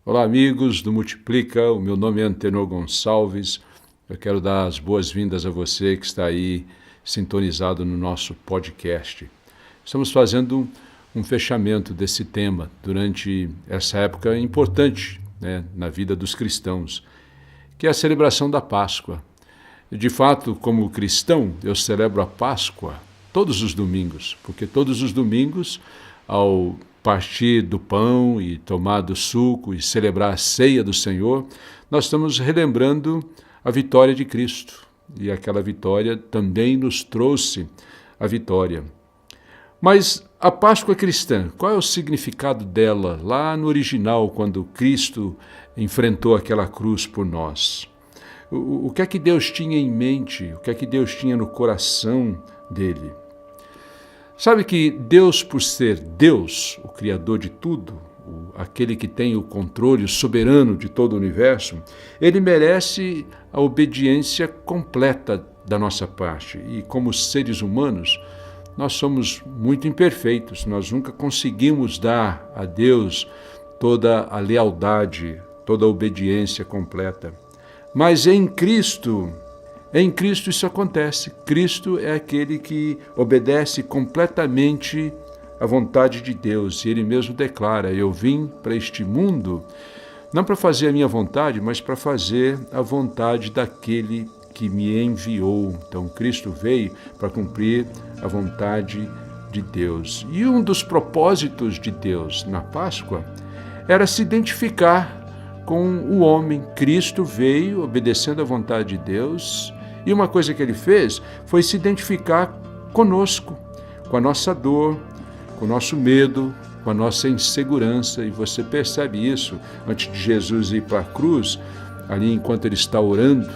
Olá, amigos do Multiplica. O meu nome é Antenor Gonçalves. Eu quero dar as boas-vindas a você que está aí sintonizado no nosso podcast. Estamos fazendo um fechamento desse tema durante essa época importante, na vida dos cristãos, que é a celebração da Páscoa. De fato, como cristão, eu celebro a Páscoa todos os domingos, porque todos os domingos, ao partir do pão e tomar do suco e celebrar a ceia do Senhor, nós estamos relembrando a vitória de Cristo. E aquela vitória também nos trouxe a vitória. Mas a Páscoa cristã, qual é o significado dela lá no original, quando Cristo enfrentou aquela cruz por nós? O que é que Deus tinha em mente? O que é que Deus tinha no coração dele? Sabe que Deus, por ser Deus, o Criador de tudo, aquele que tem o controle, o soberano de todo o universo, ele merece a obediência completa da nossa parte. E como seres humanos, nós somos muito imperfeitos, nós nunca conseguimos dar a Deus toda a lealdade, toda a obediência completa. Mas em Cristo isso acontece. Cristo é aquele que obedece completamente à vontade de Deus. E ele mesmo declara: eu vim para este mundo não para fazer a minha vontade, mas para fazer a vontade daquele que me enviou. Então Cristo veio para cumprir a vontade de Deus. E um dos propósitos de Deus na Páscoa era se identificar com o homem. Cristo veio obedecendo à vontade de Deus, e uma coisa que ele fez foi se identificar conosco, com a nossa dor, com o nosso medo, com a nossa insegurança. E você percebe isso antes de Jesus ir para a cruz, ali enquanto ele está orando,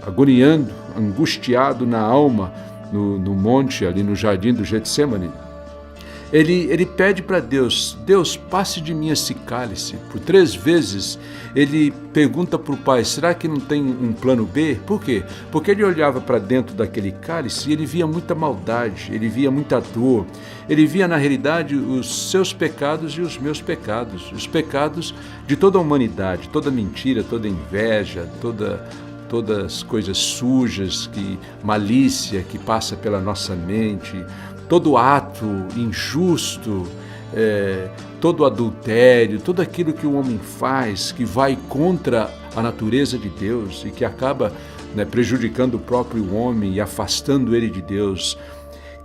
agoniando, angustiado na alma, no monte, ali no jardim do Getsêmani. Ele pede para Deus: Deus, passe de mim esse cálice. Por 3 vezes ele pergunta para o Pai: será que não tem um plano B? Por quê? Porque ele olhava para dentro daquele cálice e ele via muita maldade, ele via muita dor, ele via na realidade os seus pecados e os meus pecados, os pecados de toda a humanidade, toda mentira, toda inveja, todas as coisas sujas, malícia que passa pela nossa mente, todo ato injusto, todo adultério, tudo aquilo que o homem faz, que vai contra a natureza de Deus e que acaba prejudicando o próprio homem e afastando ele de Deus.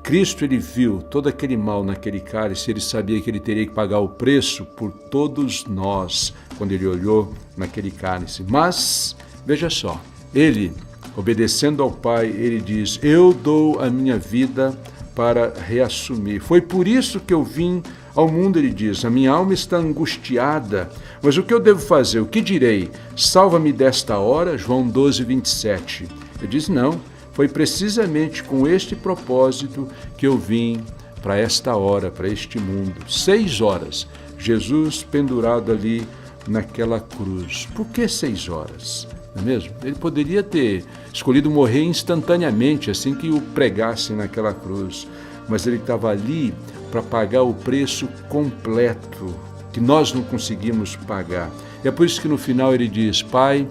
Cristo, ele viu todo aquele mal naquele cálice, ele sabia que ele teria que pagar o preço por todos nós, quando ele olhou naquele cálice. Mas, veja só, ele, obedecendo ao Pai, ele diz: eu dou a minha vida para reassumir. Foi por isso que eu vim ao mundo, ele diz. A minha alma está angustiada, mas o que eu devo fazer? O que direi? Salva-me desta hora, João 12, 27. Ele diz: não, foi precisamente com este propósito que eu vim para esta hora, para este mundo. 6 horas, Jesus pendurado ali naquela cruz. Por que 6 horas? Não é mesmo? Ele poderia ter escolhido morrer instantaneamente, assim que o pregassem naquela cruz. Mas ele estava ali para pagar o preço completo, que nós não conseguimos pagar. E é por isso que no final ele diz: Pai,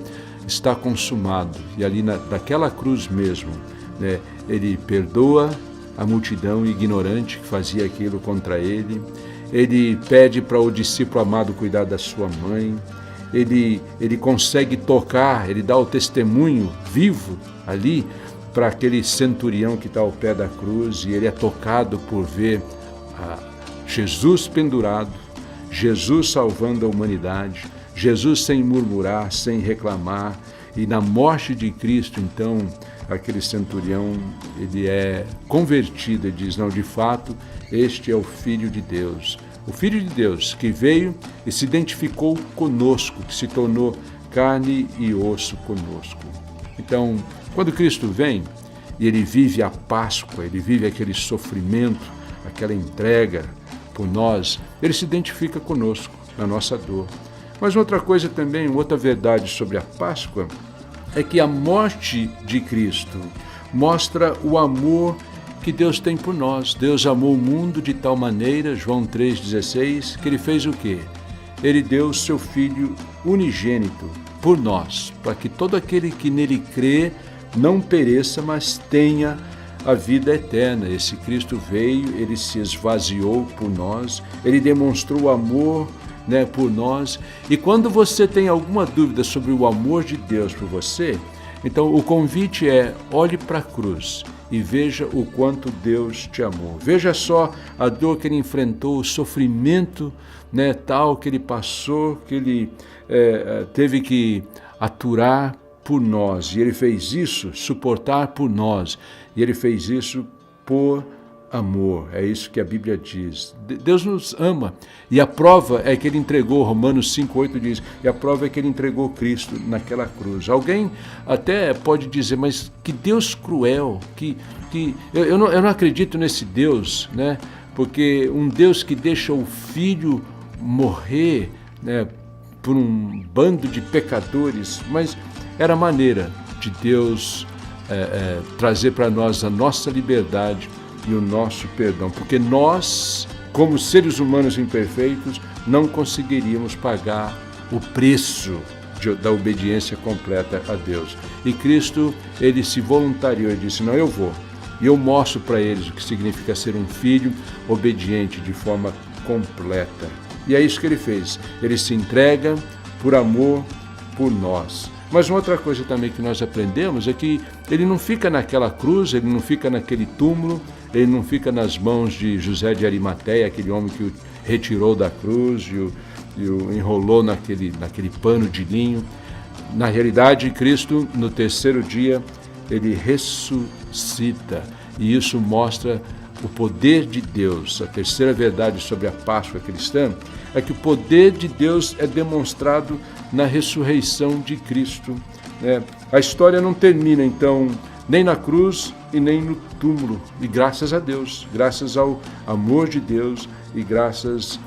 está consumado. E ali naquela cruz mesmo, ele perdoa a multidão ignorante que fazia aquilo contra ele. Ele pede para o discípulo amado cuidar da sua mãe. Ele consegue tocar, ele dá o testemunho vivo ali para aquele centurião que está ao pé da cruz, e ele é tocado por ver Jesus pendurado, Jesus salvando a humanidade, Jesus sem murmurar, sem reclamar. E na morte de Cristo, então, aquele centurião, ele é convertido e diz: não, de fato, este é o Filho de Deus. O Filho de Deus que veio e se identificou conosco, que se tornou carne e osso conosco. Então, quando Cristo vem e ele vive a Páscoa, ele vive aquele sofrimento, aquela entrega por nós, ele se identifica conosco na nossa dor. Mas outra coisa também, outra verdade sobre a Páscoa, é que a morte de Cristo mostra o amor que Deus tem por nós. Deus amou o mundo de tal maneira, João 3,16, que ele fez o quê? Ele deu o seu Filho unigênito por nós, para que todo aquele que nele crê não pereça, mas tenha a vida eterna. Esse Cristo veio, ele se esvaziou por nós, ele demonstrou amor, por nós. E quando você tem alguma dúvida sobre o amor de Deus por você, então o convite é: olhe para a cruz e veja o quanto Deus te amou. Veja só a dor que ele enfrentou, o sofrimento tal que ele passou, que ele teve que aturar por nós. E ele fez isso, suportar por nós. E ele fez isso por amor. É isso que a Bíblia diz. Deus nos ama. E a prova é que ele entregou, Romanos 5,8 diz, e a prova é que ele entregou Cristo naquela cruz. Alguém até pode dizer, mas que Deus cruel, eu não acredito nesse Deus, porque um Deus que deixa o Filho morrer, por um bando de pecadores, mas era a maneira de Deus trazer para nós a nossa liberdade e o nosso perdão, porque nós, como seres humanos imperfeitos, não conseguiríamos pagar o preço da obediência completa a Deus. E Cristo, ele se voluntariou e disse: não, eu vou. E eu mostro para eles o que significa ser um filho obediente de forma completa. E é isso que ele fez. Ele se entrega por amor por nós. Mas uma outra coisa também que nós aprendemos é que ele não fica naquela cruz, ele não fica naquele túmulo, ele não fica nas mãos de José de Arimateia, aquele homem que o retirou da cruz e o enrolou naquele pano de linho. Na realidade, Cristo, no terceiro dia, ele ressuscita. E isso mostra o poder de Deus. A terceira verdade sobre a Páscoa cristã é que o poder de Deus é demonstrado na ressurreição de Cristo. A história não termina, então, nem na cruz e nem no túmulo. E graças a Deus, graças ao amor de Deus e graças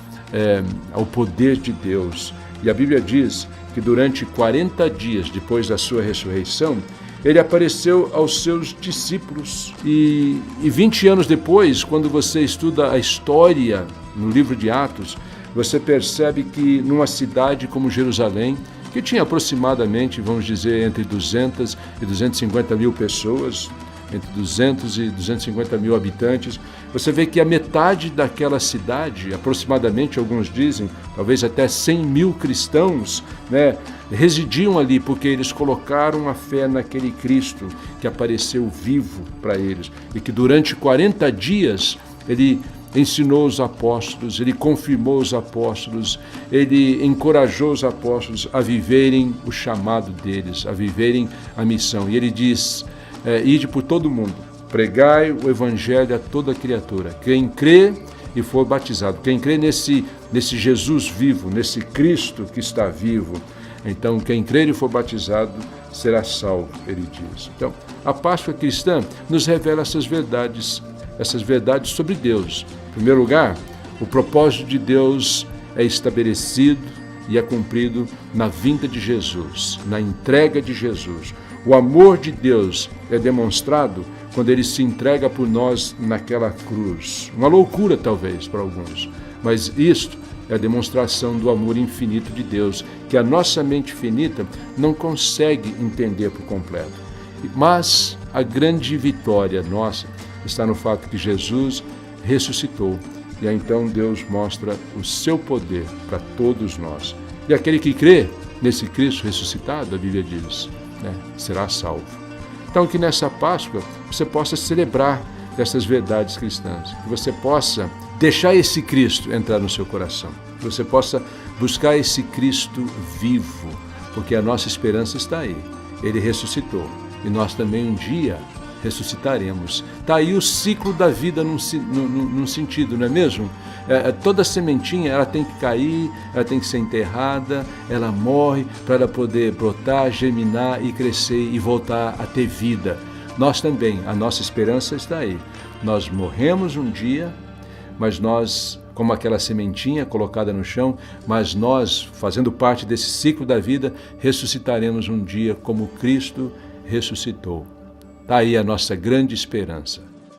ao poder de Deus. E a Bíblia diz que durante 40 dias depois da sua ressurreição, ele apareceu aos seus discípulos. E 20 anos depois, quando você estuda a história no livro de Atos, você percebe que numa cidade como Jerusalém, que tinha aproximadamente, vamos dizer, entre 200 e 250 mil pessoas, entre 200 e 250 mil habitantes, você vê que a metade daquela cidade, aproximadamente, alguns dizem, talvez até 100 mil cristãos, residiam ali, porque eles colocaram a fé naquele Cristo que apareceu vivo para eles, e que durante 40 dias ele ensinou os apóstolos, ele confirmou os apóstolos, ele encorajou os apóstolos a viverem o chamado deles, a viverem a missão. E ele diz: ide por todo mundo, pregai o evangelho a toda criatura. Quem crê e for batizado, quem crê nesse Jesus vivo, nesse Cristo que está vivo, então quem crer e for batizado será salvo, ele diz. Então, a Páscoa cristã nos revela essas verdades sobre Deus. Em primeiro lugar, o propósito de Deus é estabelecido e é cumprido na vinda de Jesus, na entrega de Jesus. O amor de Deus é demonstrado quando ele se entrega por nós naquela cruz. Uma loucura, talvez, para alguns, mas isto é a demonstração do amor infinito de Deus, que a nossa mente finita não consegue entender por completo. Mas a grande vitória nossa está no fato que Jesus ressuscitou. E aí, então, Deus mostra o seu poder para todos nós. E aquele que crê nesse Cristo ressuscitado, a Bíblia diz, será salvo. Então, que nessa Páscoa você possa celebrar essas verdades cristãs, que você possa deixar esse Cristo entrar no seu coração, que você possa buscar esse Cristo vivo, porque a nossa esperança está aí. Ele ressuscitou e nós também um dia ressuscitaremos. Está aí o ciclo da vida num sentido, não é mesmo? Toda sementinha ela tem que cair, ela tem que ser enterrada, ela morre para ela poder brotar, germinar e crescer e voltar a ter vida. Nós também, a nossa esperança está aí. Nós morremos um dia, mas nós, como aquela sementinha colocada no chão, mas nós, fazendo parte desse ciclo da vida, ressuscitaremos um dia como Cristo ressuscitou. Está aí a nossa grande esperança.